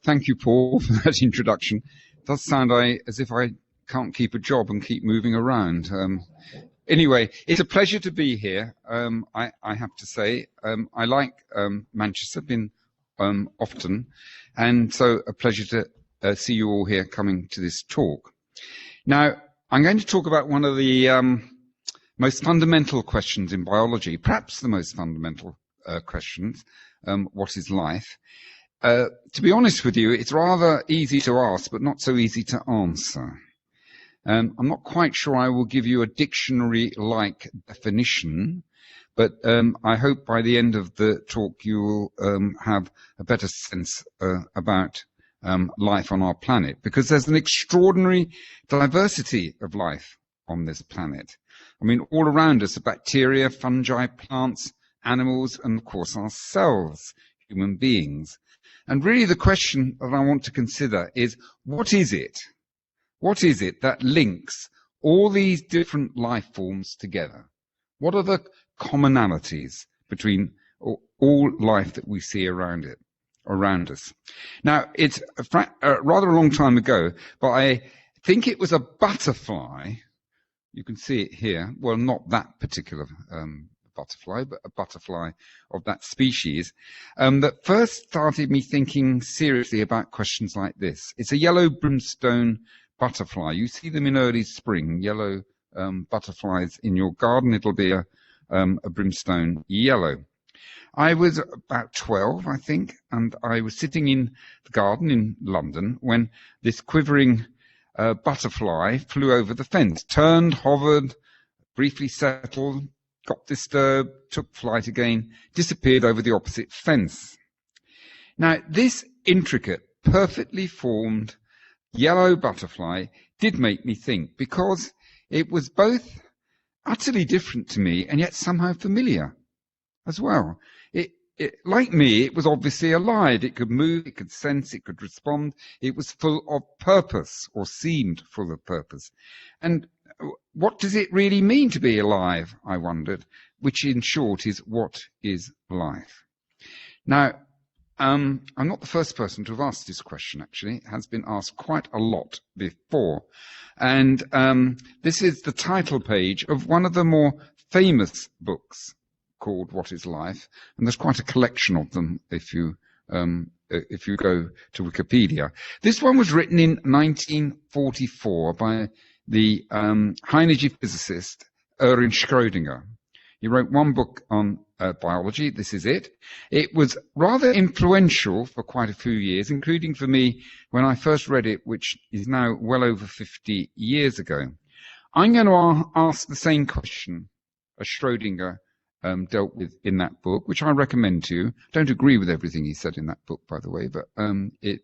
thank you, Paul, for that introduction. It does sound as if I can't keep a job and keep moving around. Anyway, it's a pleasure to be here. I have to say, I like Manchester, been often, and so a pleasure to see you all here coming to this talk. Now, I'm going to talk about one of the most fundamental questions in biology, perhaps the most fundamental questions, what is life? To be honest with you, it's rather easy to ask, but not so easy to answer. I'm not quite sure I will give you a dictionary-like definition, but I hope by the end of the talk you will have a better sense about life on our planet, because there's an extraordinary diversity of life on this planet. I mean, all around us are bacteria, fungi, plants, animals, and of course ourselves, human beings. And really the question that I want to consider is, what is it? What is it that links all these different life forms together? What are the commonalities between all life that we see around us? Now, it's rather a long time ago, but I think it was a butterfly. You can see it here. Well, not that particular butterfly, but a butterfly of that species, that first started me thinking seriously about questions like this. It's a yellow brimstone butterfly. You see them in early spring, yellow butterflies in your garden. It'll be a brimstone yellow. I was about 12, I think, and I was sitting in the garden in London when this quivering butterfly flew over the fence, turned, hovered, briefly settled, got disturbed, took flight again, disappeared over the opposite fence. Now, this intricate, perfectly formed yellow butterfly did make me think, because it was both utterly different to me and yet somehow familiar as well. Like me, it was obviously alive. It could move, it could sense, it could respond. It was full of purpose, or seemed full of purpose. And what does it really mean to be alive, I wondered, which in short is, what is life? Now, I'm not the first person to have asked this question, actually. It has been asked quite a lot before. And this is the title page of one of the more famous books called What is Life? And there's quite a collection of them if you go to Wikipedia. This one was written in 1944 by the high energy physicist Erwin Schrödinger. He wrote one book on biology. This is it. It was rather influential for quite a few years, including for me when I first read it, which is now well over 50 years ago. I'm going to ask the same question as Schrödinger dealt with in that book, which I recommend to you. Don't agree with everything he said in that book, by the way, but it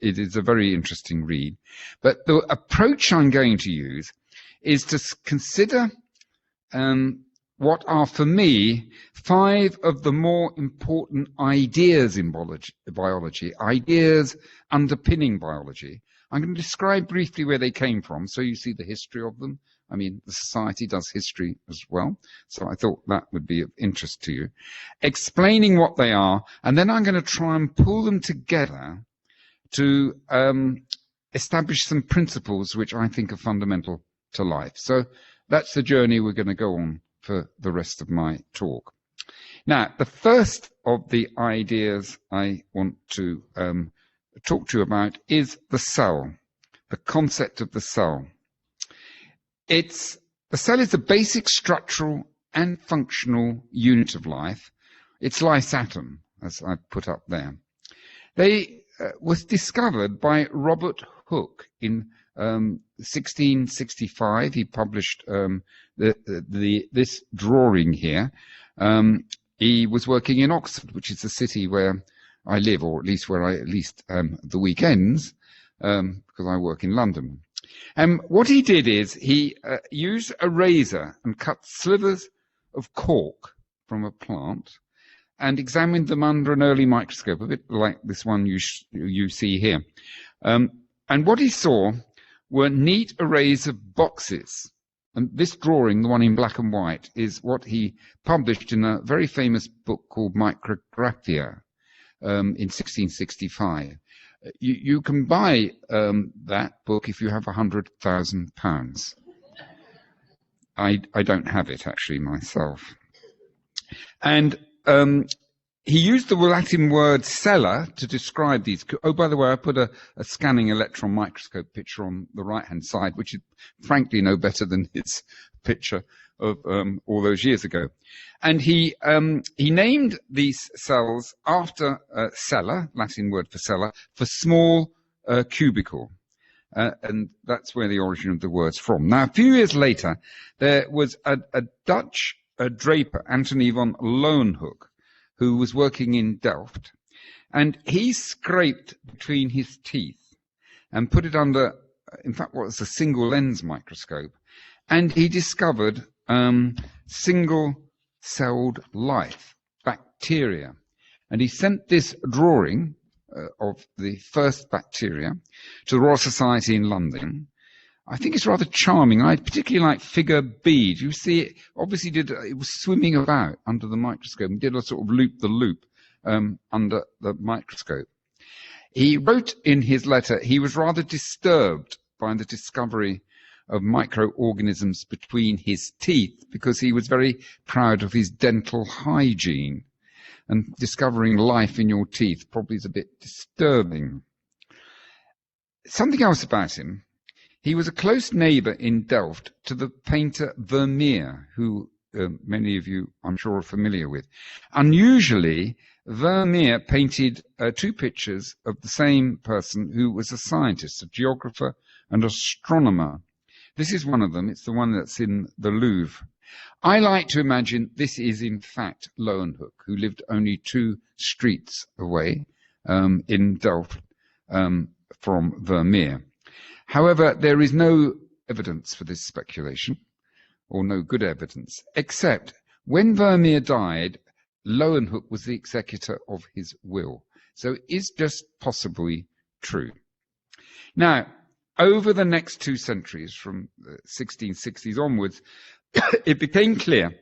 is a very interesting read. But the approach I'm going to use is to consider what are, for me, 5 of the more important ideas in biology, ideas underpinning biology. I'm going to describe briefly where they came from, so you see the history of them. I mean, the society does history as well, so I thought that would be of interest to you. Explaining what they are, and then I'm going to try and pull them together to establish some principles which I think are fundamental to life. So that's the journey we're going to go on for the rest of my talk. Now, the first of the ideas I want to talk to you about is the cell, the concept of the cell. The cell is the basic structural and functional unit of life. It's life's atom, as I put up there. They was discovered by Robert Hooke in 1665. He published this drawing here. He was working in Oxford, which is the city where I live, or at least where the weekends, because I work in London. What he did is he used a razor and cut slivers of cork from a plant and examined them under an early microscope, a bit like this one you see here. And what he saw were neat arrays of boxes. And this drawing, the one in black and white, is what he published in a very famous book called Micrographia in 1665. You can buy that book if you have £100,000. I don't have it actually myself. And he used the Latin word cella to describe these. Oh, by the way, I put a scanning electron microscope picture on the right-hand side, which is frankly no better than his picture of all those years ago. And he named these cells after cella, Latin word for cella, for small cubicle. And that's where the origin of the word's from. Now, a few years later, there was a Dutch draper, Anthony van Leeuwenhoek, who was working in Delft, and he scraped between his teeth and put it under, in fact, what was a single lens microscope, and he discovered single-celled life, bacteria. And he sent this drawing of the first bacteria to the Royal Society in London. I think it's rather charming. I particularly like figure B. You see it obviously it was swimming about under the microscope and did a sort of loop-the-loop under the microscope. He wrote in his letter he was rather disturbed by the discovery of microorganisms between his teeth because he was very proud of his dental hygiene. And discovering life in your teeth probably is a bit disturbing. Something else about him. He was a close neighbour in Delft to the painter Vermeer, who many of you, I'm sure, are familiar with. Unusually, Vermeer painted two pictures of the same person who was a scientist, a geographer and astronomer. This is one of them. It's the one that's in the Louvre. I like to imagine this is, in fact, Leeuwenhoek, who lived only 2 streets away in Delft from Vermeer. However, there is no evidence for this speculation, or no good evidence, except when Vermeer died, Leeuwenhoek was the executor of his will. So it is just possibly true. Now, over the next 2 centuries, from the 1660s onwards, it became clear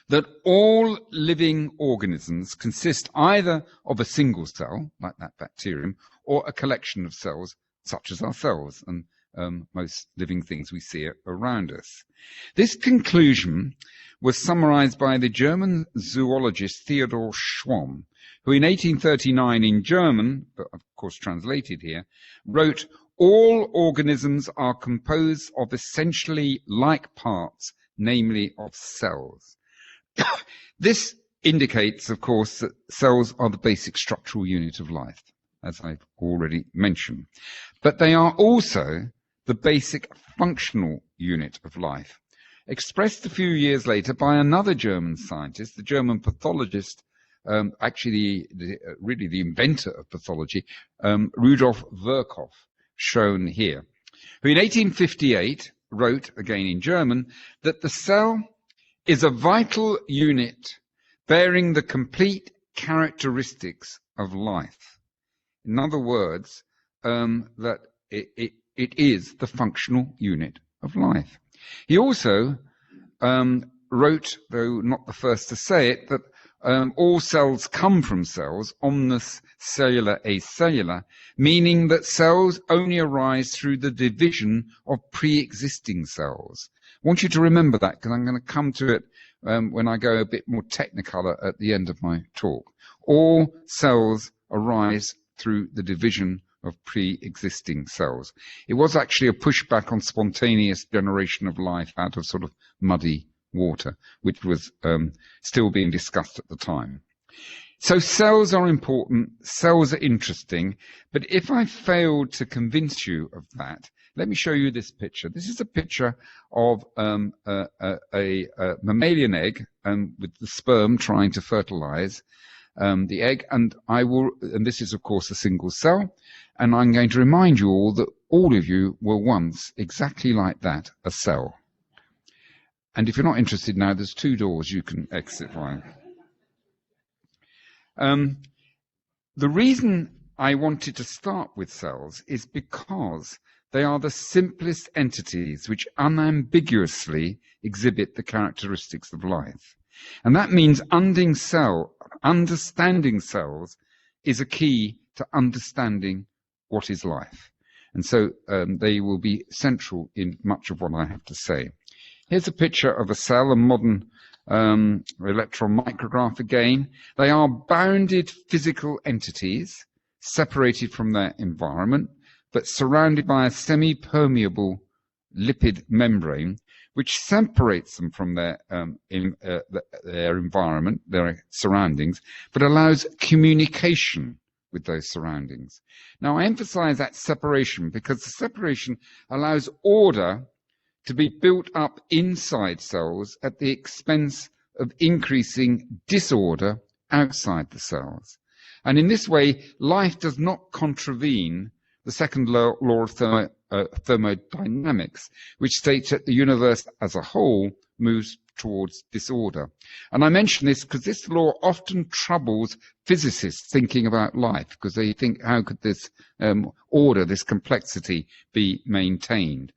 that all living organisms consist either of a single cell, like that bacterium, or a collection of cells, such as ourselves and most living things we see around us. This conclusion was summarized by the German zoologist Theodor Schwamm, who in 1839 in German, but of course translated here, wrote, "All organisms are composed of essentially like parts, namely of cells." This indicates, of course, that cells are the basic structural unit of life, as I've already mentioned. But they are also the basic functional unit of life, expressed a few years later by another German scientist, the German pathologist, actually really the inventor of pathology, Rudolf Virchow, shown here, who in 1858 wrote, again in German, that the cell is a vital unit bearing the complete characteristics of life. In other words, that it is the functional unit of life. He also wrote, though not the first to say it, that all cells come from cells, omnis cellula acellular, meaning that cells only arise through the division of pre-existing cells. I want you to remember that, because I'm going to come to it when I go a bit more technicolor at the end of my talk. All cells arise through the division of pre-existing cells. It was actually a pushback on spontaneous generation of life out of sort of muddy water, which was still being discussed at the time. So cells are important, cells are interesting, but if I failed to convince you of that, let me show you this picture. This is a picture of a mammalian egg with the sperm trying to fertilize the egg, and this is of course a single cell, and I'm going to remind you all that all of you were once exactly like that, a cell. And if you're not interested now, there's 2 doors you can exit via. The reason I wanted to start with cells is because they are the simplest entities which unambiguously exhibit the characteristics of life. And that means understanding cells is a key to understanding what is life. And so they will be central in much of what I have to say. Here's a picture of a cell, a modern electron micrograph again. They are bounded physical entities separated from their environment, but surrounded by a semi-permeable lipid membrane, which separates them from their environment, their surroundings, but allows communication with those surroundings. Now, I emphasize that separation because the separation allows order to be built up inside cells at the expense of increasing disorder outside the cells. And in this way, life does not contravene the second law of thermodynamics, which states that the universe as a whole moves towards disorder. And I mention this because this law often troubles physicists thinking about life, because they think, how could this order, this complexity be maintained?